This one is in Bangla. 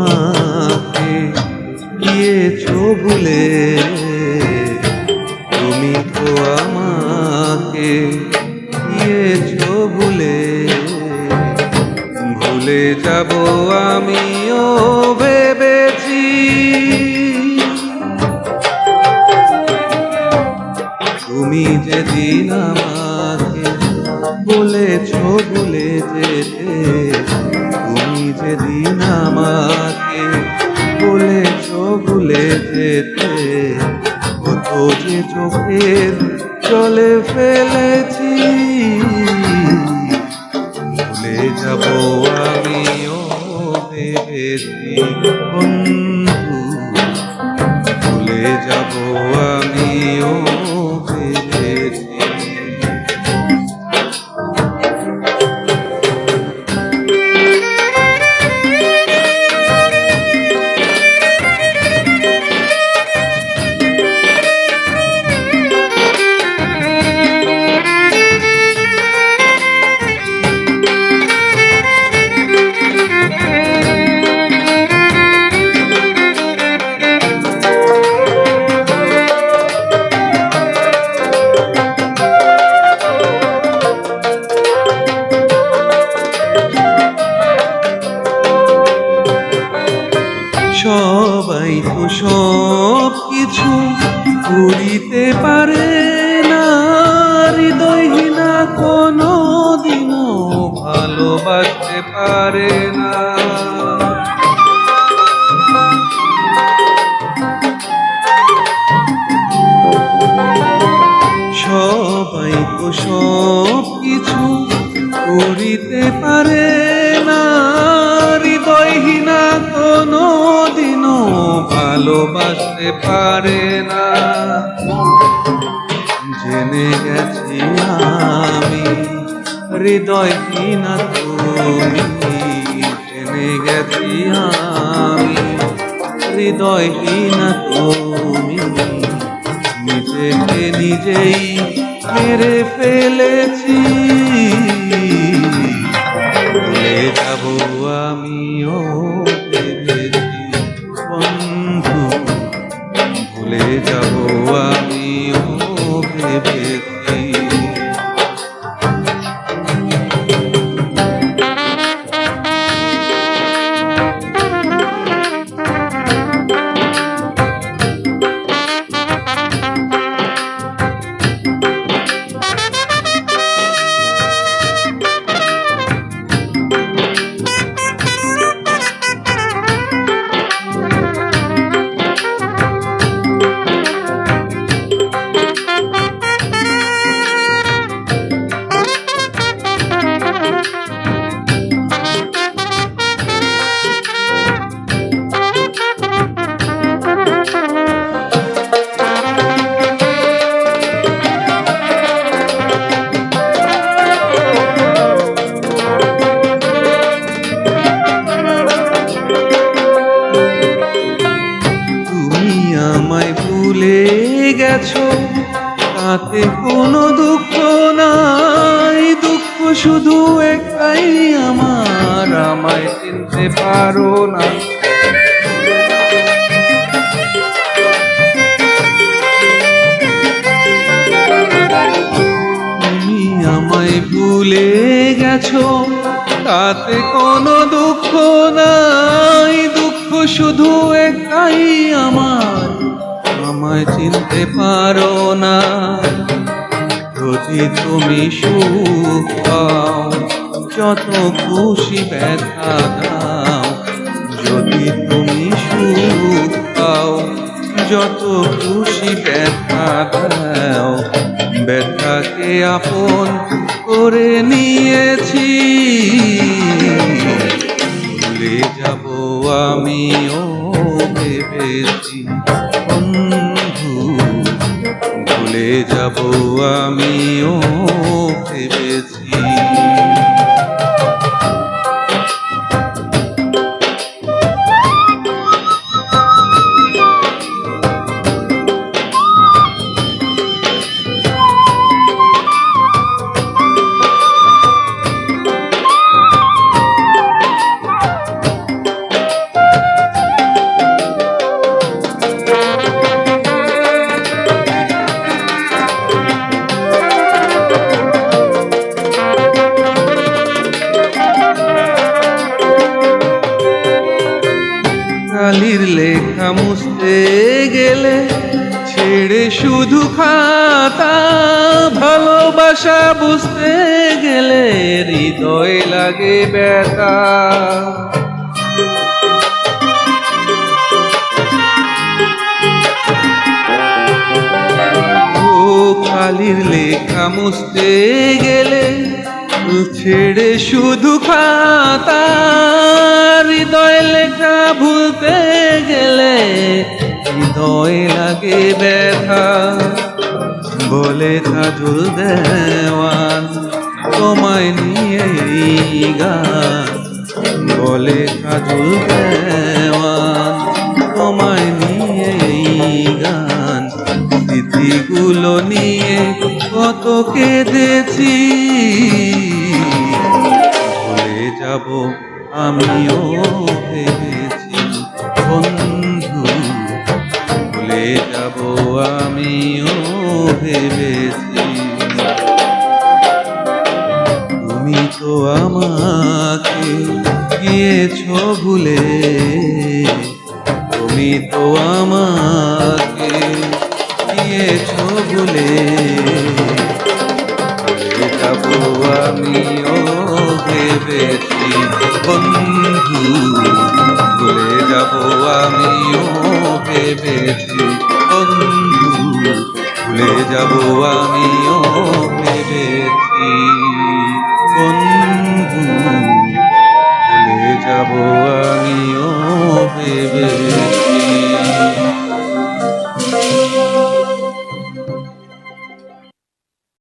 আমাকে গিয়েছো ভুলে, তুমি তো আমাকে গিয়েছো ভুলে। ভুলে যাব আমিও ভেবেছি, তুমি যেদিন আমাকে বলেছো ভুলে যেতে, তুমি যেদিন আমাকে বলেছো ভুলে যেতে, কত যে চোখের জলে ফেলেছি। ভুলে যাব আমিও ভেবেছি বন্ধু, ভুলে যাব আমিও ভেবেছি। সবাই তো সব কিছু করিতে পারে না, হৃদয়হীনা কোনো দিনও ভালোবাসতে পারে না। সবাই তো সব কিছু করিতে পারে না, হৃদয়হীনা কোনো দিনও ভালোবাসতে পারে না। জেনে গেছি আমি হৃদয়হীনা তুমি, জেনে গেছি আমি হৃদয়হীনা তুমি। নিজেকে নিজেই মেরে ফেলেছি, ভুলে যাব আমিও ভেবেছি বন্ধু, ভুলে যাব আমিও ভেবেছি। আমায় ভুলে গেছো তাতে কোনো দুঃখ নাই, দুঃখ শুধু একটাই আমার, আমায় চিনতে পারো না। তুমি আমায় ভুলে গেছো তাতে কোনো দুঃখ নাই, দুঃখ শুধু একটাই আমার, আমায় চিনতে পারো না। যদি তুমি সুখ পাও যত খুশি ব্যথা দাও, যদি তুমি সুখ পাও যত খুশি ব্যথা দাও, ব্যথাকে আপন করে নিয়েছি। ভুলে যাব আমিও ভেবেছি বন্ধু, ভুলে যাব আমিও ভেবেছি। কালির লেখা মুছতে গেলে ছেড়ে শুধু খাতা, ভালোবাসা বুঝতে গেলে হৃদয় লাগে ব্যথা। কালির লেখা মুছতে গেলে ছেড়ে শুধু খাতা, হৃদয় লেখা ভুলতে গেলে হৃদয় লাগে ব্যথা। বলে কাজল দেওয়ান তোমায় নিয়ে গান, বলে কাজল দেওয়ান তোমায় নিয়ে গান। স্মৃতিগুলো নিয়ে কত কেঁদেছি, ভুলে যাব আমিও ভেবেছি বন্ধু, ভুলে যাব আমিও ভেবেছি। তুমি তো আমাকে গিয়েছো ভুলে, তুমি তো আমাকে গিয়েছো ভুলে। ভুলে যাব আমিও ভেবেছি বন্ধু, ভুলে যাব আমিও ভেবেছি বন্ধু, ভুলে যাব আমিও ভেবেছি বন্ধু, ভুলে যাব।